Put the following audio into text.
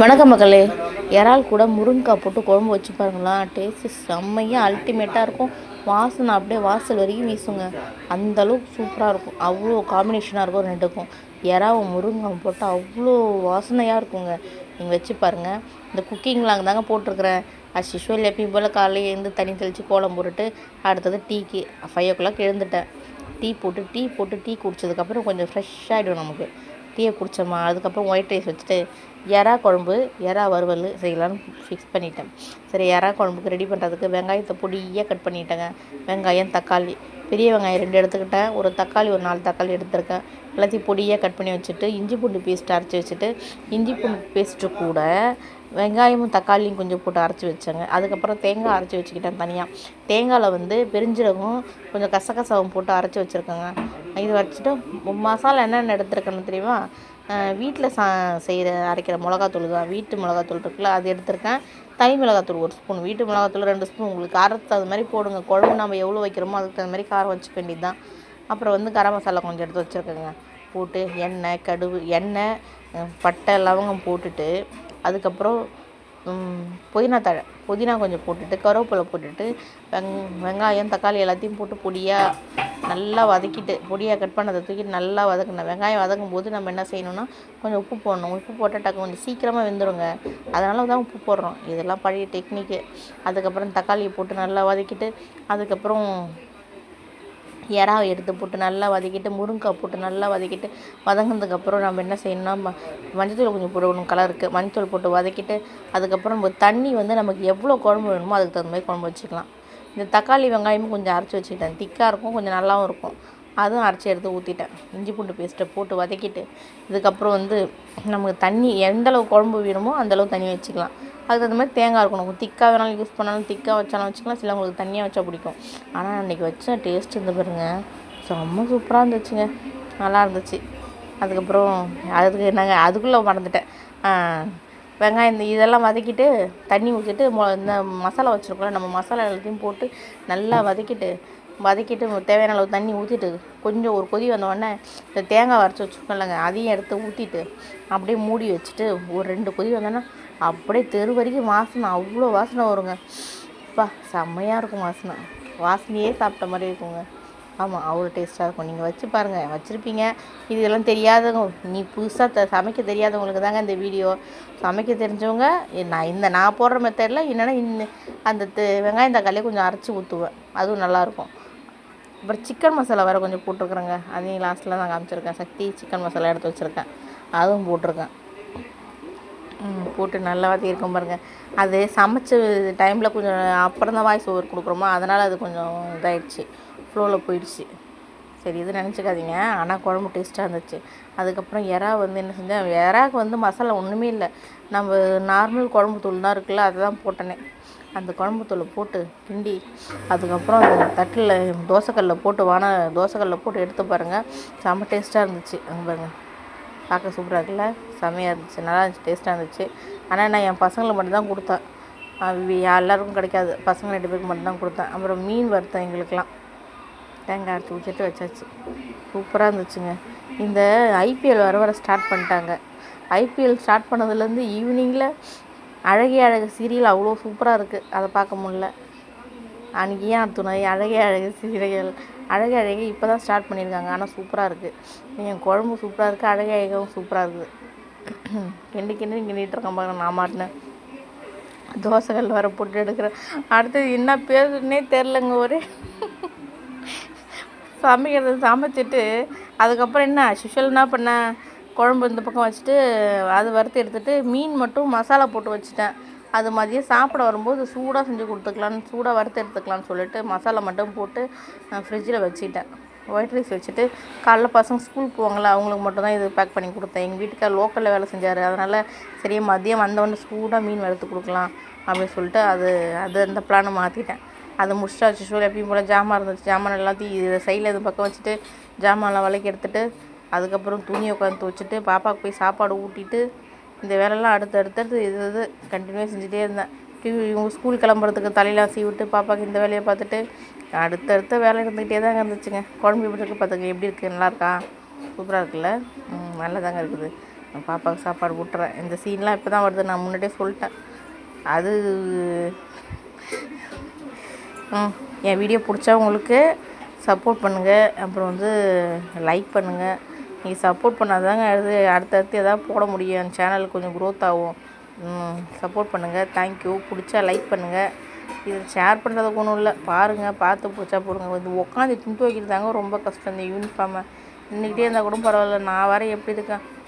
வணக்கம் மக்களே. இறால் கூட முருங்கைக்காய் போட்டு குழம்பு வச்சு பாருங்களா, டேஸ்ட்டு செம்மையாக அல்டிமேட்டாக இருக்கும். வாசனை அப்படியே வாசல் வரைக்கும் வீசுங்க. அந்தளவுக்கு சூப்பராக இருக்கும். அவ்வளோ காம்பினேஷனாக இருக்கும் ரெண்டுக்கும். இறாவை முருங்கைக்காய் போட்டு அவ்வளோ வாசனையாக இருக்குங்க. நீங்கள் வச்சு பாருங்கள். இந்த குக்கிங்கில் அங்கே தாங்க போட்டிருக்கிறேன். யூஷுவல் எப்பயும் போல் காலையில் எழுந்து தண்ணி தெளித்து கோலம் போட்டுட்டு அடுத்தது டீக்கு 5 o'clock எழுந்துட்டேன். டீ போட்டு டீ குடித்ததுக்கப்புறம் கொஞ்சம் ஃப்ரெஷ்ஷாகிடும் நமக்கு. டீயை குடித்தோமா, அதுக்கப்புறம் ஒயிட் ரைஸ் வச்சுட்டு எறா குழம்பு, எறா வறுவல் செய்யலான்னு ஃபிக்ஸ் பண்ணிட்டேன். சரி, எறா குழம்புக்கு ரெடி பண்ணுறதுக்கு வெங்காயத்தை பொடியாக கட் பண்ணிட்டேங்க. வெங்காயம், தக்காளி, பெரிய வெங்காயம் 2 எடுத்துக்கிட்டேன். ஒரு தக்காளி, ஒரு 4 தக்காளி எடுத்துருக்கேன். எல்லாத்தையும் பொடியாக கட் பண்ணி வச்சுட்டு இஞ்சி பூண்டு பேஸ்ட்டு அரைச்சி வச்சுட்டு, இஞ்சி பூண்டு பேஸ்ட்டு கூட வெங்காயமும் தக்காளியும் கொஞ்சம் போட்டு அரைச்சி வச்சேங்க. அதுக்கப்புறம் தேங்காய் அரைச்சி வச்சுக்கிட்டேன் தனியாக. தேங்காயில் பெருஞ்சீரகம் கொஞ்சம் கசகசாவும் போட்டு அரைச்சி வச்சுருக்கேங்க. இது வச்சுட்டு மசாலா என்னென்ன எடுத்துருக்கேன்னு தெரியுமா? வீட்டில் அரைக்கிற மிளகாத்தூள் தான். வீட்டு மிளகாத்தூள் இருக்குல்ல, அது எடுத்திருக்கேன். தனி மிளகாத்தூள் 1 ஸ்பூன், வீட்டு மிளகாத்தூள் 2 ஸ்பூன். உங்களுக்கு காரத்துக்கு அது மாதிரி போடுங்க. குழம்பு நம்ம எவ்வளோ வைக்கிறோமோ அதுக்கு தகுந்த மாதிரி காரம் வச்சுக்க வேண்டியது தான். அப்புறம் கரம் மசாலா கொஞ்சம் எடுத்து வச்சுருக்கேங்க. போட்டு எண்ணெய், கடுகு, பட்டை, லவங்கம் போட்டுட்டு அதுக்கப்புறம் புதினா கொஞ்சம் போட்டுட்டு கருவேப்பிலை போட்டுட்டு வெங்காயம், தக்காளி எல்லாத்தையும் போட்டு பொடியாக நல்லா வதக்கிட்டு, பொடியாக கட் பண்ணதை தூக்கிட்டு நல்லா வதக்கணும். வெங்காயம் வதக்கும் போது நம்ம என்ன செய்யணும்னா கொஞ்சம் உப்பு போடணும். உப்பு போட்டால் கொஞ்சம் சீக்கிரமாக வெந்துடுங்க. அதனால தான் உப்பு போடுறோம். இதெல்லாம் பழைய டெக்னிக்கு. அதுக்கப்புறம் தக்காளியை போட்டு நல்லா வதக்கிட்டு அதுக்கப்புறம் எறாவை எடுத்து போட்டு நல்லா வதக்கிட்டு, முருங்கைக்காய் போட்டு நல்லா வதக்கிட்டு, வதங்கினதுக்கப்புறம் நம்ம என்ன செய்யணும்னா மஞ்சத்தூள் கொஞ்சம் போடணும் கலருக்கு. மஞ்சத்தூள் போட்டு வதக்கிட்டு அதுக்கப்புறம் தண்ணி நமக்கு எவ்வளோ குழம்பு வேணுமோ அதுக்கு தகுந்த மாதிரி குழம்பு வச்சுக்கலாம். இந்த தக்காளி வெங்காயமும் கொஞ்சம் அரைச்சி வச்சுக்கிட்டேன். திக்காக இருக்கும், கொஞ்சம் நல்லாவும் இருக்கும். அதுவும் அரைச்சி எடுத்து ஊற்றிட்டேன். இஞ்சி பூண்டு பேஸ்ட்டை போட்டு வதக்கிட்டு இதுக்கப்புறம் நமக்கு தண்ணி எந்தளவு குழம்பு வேணுமோ அந்தளவு தண்ணி வச்சுக்கலாம். அதுக்கு தகுந்த மாதிரி தேங்காய் இருக்கணும். திக்காக வேணாலும் யூஸ் பண்ணாலும் திக்காக வச்சாலும் வச்சுக்கலாம். சிலவங்களுக்கு தண்ணியாக வச்சா பிடிக்கும். ஆனால் அன்றைக்கி வச்ச டேஸ்ட் பாருங்க, செம்ம சூப்பராக இருந்துச்சுங்க. நல்லா இருந்துச்சு. அதுக்கப்புறம் அதுக்குள்ளே மறந்துட்டேன். வெங்காயம் இதெல்லாம் வதக்கிட்டு தண்ணி ஊற்றிட்டு இந்த மசாலா வச்சுருக்கோம்ல, நம்ம மசாலா எல்லாத்தையும் போட்டு நல்லா வதக்கிட்டு தேவையான அளவு தண்ணி ஊற்றிட்டு கொஞ்சம் ஒரு கொதி வந்தோடனே இந்த தேங்காய் அரைச்சி வச்சுருக்கோம்லங்க, அதையும் எடுத்து ஊற்றிட்டு அப்படியே மூடி வச்சுட்டு ஒரு 2 கொதி வந்தோன்னா அப்படியே தெரு வரைக்கும் வாசனை, அவ்வளோ வாசனை வருங்க. அப்பா செம்மையாக இருக்கும் வாசனை. வாசனையே சாப்பிட்ட மாதிரி இருக்குங்க. ஆமாம், அவ்வளோ டேஸ்ட்டாக இருக்கும். நீங்கள் வச்சு பாருங்கள். வச்சுருப்பீங்க. இதெல்லாம் தெரியாதவங்க, புதுசாக சமைக்க தெரியாதவங்களுக்கு தாங்க இந்த வீடியோ. சமைக்க தெரிஞ்சவங்க நான் போடுற மெத்தடில் என்னென்னா அந்த வெங்காயம் தக்காளியை கொஞ்சம் அரைச்சி ஊற்றுவேன். அதுவும் நல்லாயிருக்கும். அப்புறம் சிக்கன் மசாலா வேறு கொஞ்சம் போட்டிருக்குறேங்க. அதையும் லாஸ்ட்டில் நான் காமிச்சிருக்கேன். சக்தி சிக்கன் மசாலா எடுத்து வச்சுருக்கேன். அதுவும் போட்டிருக்கேன். போட்டு நல்லா வதக்கியிருக்கோம் பாருங்கள். அது சமைச்ச டைமில் கொஞ்சம் அப்புறம் தான் வாய்ஸ் ஓவர் கொடுக்குறோமா, அதனால் அது கொஞ்சம் இதாகிடுச்சு, ஃப்ளோவில் போயிடுச்சு. சரி, இது நினச்சிக்காதீங்க. ஆனால் குழம்பு டேஸ்ட்டாக இருந்துச்சு. அதுக்கப்புறம் எறா என்ன செஞ்சேன், எறாவுக்கு மசாலா ஒன்றுமே இல்லை. நம்ம நார்மல் குழம்பு தூள் தான் இருக்குல்ல, அதை தான் போட்டேனே. அந்த குழம்பு தூளை போட்டு கிண்டி அதுக்கப்புறம் அந்த தட்டில் தோசைக்கல்லில் போட்டு எடுத்து பாருங்கள். செம்ம டேஸ்ட்டாக இருந்துச்சு. அங்கே பாருங்கள், பார்க்க சூப்பராக இருக்குல்ல, செம்மையாக இருந்துச்சு, நல்லா இருந்துச்சு, டேஸ்ட்டாக இருந்துச்சு. ஆனால் நான் என் பசங்களுக்கு மட்டும்தான் கொடுத்தேன். எல்லாருக்கும் கிடைக்காது. பசங்க 2 பேருக்கு மட்டும்தான் கொடுத்தேன். அப்புறம் மீன் வறுத்தேன். எங்களுக்கெல்லாம் தேங்காய் அரைச்சி ஊற்றிட்டு வச்சாச்சு. சூப்பராக இருந்துச்சுங்க. இந்த ஐபிஎல் வர ஸ்டார்ட் பண்ணிட்டாங்க. ஐபிஎல் ஸ்டார்ட் பண்ணதுலேருந்து ஈவினிங்கில் அழகே அழகு சீரியல் அவ்வளோ சூப்பராக இருக்குது. அதை பார்க்க முடியல. அன்றைக்கி ஏன் துணை அழகே அழகு சீரியல் அழகே இப்போ தான் ஸ்டார்ட் பண்ணியிருக்காங்க. ஆனால் சூப்பராக இருக்குது. என் குழம்பு சூப்பராக இருக்குது, அழகே அழகவும் சூப்பராக இருக்குது. கிண்டிகிட்டு இருக்கேன் பாருங்க. நான் மாட்டினேன் தோசைகள் வர போட்டு எடுக்கிறேன். அடுத்தது என்ன பேருன்னே தெரிலங்க. சமைச்சிட்டு அதுக்கப்புறம் என்ன என்ன பண்ணேன், குழம்பு இந்த பக்கம் வச்சுட்டு அது வறுத்து எடுத்துகிட்டு மீன் மட்டும் மசாலா போட்டு வச்சுட்டேன். அது மதியம் சாப்பிட வரும்போது சூடாக செஞ்சு கொடுத்துக்கலான்னு, சூடாக வறுத்து எடுத்துக்கலான்னு சொல்லிட்டு மசாலா மட்டும் போட்டு ஃப்ரிட்ஜில் வச்சுட்டேன். ஒயிட் ரைஸ் வச்சுட்டு காலைல பசங்க ஸ்கூல் போவாங்களா, அவங்களுக்கு மட்டும் தான் இது பேக் பண்ணி கொடுத்தேன். எங்கள் வீட்டுக்கார் லோக்கலில் வேலை செஞ்சார். அதனால் சரி, மதியம் வந்தவொடனே சூடாக மீன் வறுத்து கொடுக்கலாம் அப்படின்னு சொல்லிட்டு அந்த பிளானை மாற்றிட்டேன். அதை முடிச்சிட்டாச்சு. எப்பயும் போல் ஜாமான் இருந்துச்சு. ஜாமான் எல்லாத்தையும் இதை சைடில் இது பக்கம் வச்சுட்டு ஜாமான்லாம் விளக்கி எடுத்துகிட்டு அதுக்கப்புறம் துணியை உட்காந்து துவச்சிட்டு பாப்பாவுக்கு போய் சாப்பாடு ஊட்டிட்டு இந்த வேலையெல்லாம் அடுத்தடுத்து இது கண்டினியூவாக செஞ்சுட்டே இருந்தேன். இவங்க ஸ்கூல் கிளம்புறதுக்கு தலையெல்லாம் சீவிட்டு பாப்பாவுக்கு இந்த வேலையை பார்த்துட்டு அடுத்தடுத்த வேலை இருந்துக்கிட்டே தாங்க இருந்துச்சுங்க. குழம்பு எப்படி இருக்குது பார்த்துங்க, எப்படி இருக்குது, நல்லாயிருக்கா, சூப்பராக இருக்குல்ல, நல்லா தாங்க இருக்குது. பாப்பாவுக்கு சாப்பாடு ஊட்டுறேன். இந்த சீன்லாம் இப்போ தான் வருது, நான் முன்னாடியே சொல்லிட்டேன். அது என் வீடியோ பிடிச்சா உங்களுக்கு சப்போர்ட் பண்ணுங்கள், அப்புறம் வந்து லைக் பண்ணுங்கள். நீங்கள் சப்போர்ட் பண்ணாதாங்க அடுத்தடுத்து எதாவது போட முடியும், என் சேனல் கொஞ்சம் க்ரோத் ஆகும். சப்போர்ட் பண்ணுங்கள். தேங்க்யூ. பிடிச்சா லைக் பண்ணுங்கள். இது ஷேர் பண்ணுறதுக்கு ஒன்றும் இல்லை, பாருங்கள், பார்த்து பிடிச்சா போடுங்க. இது உட்காந்து துணி துவைக்கிறது தாங்க ரொம்ப கஷ்டம். இந்த யூனிஃபார்மை நின்றுக்கிட்டே இருந்தால் கூட பரவாயில்ல, நான் வர எப்படி இருக்கேன்.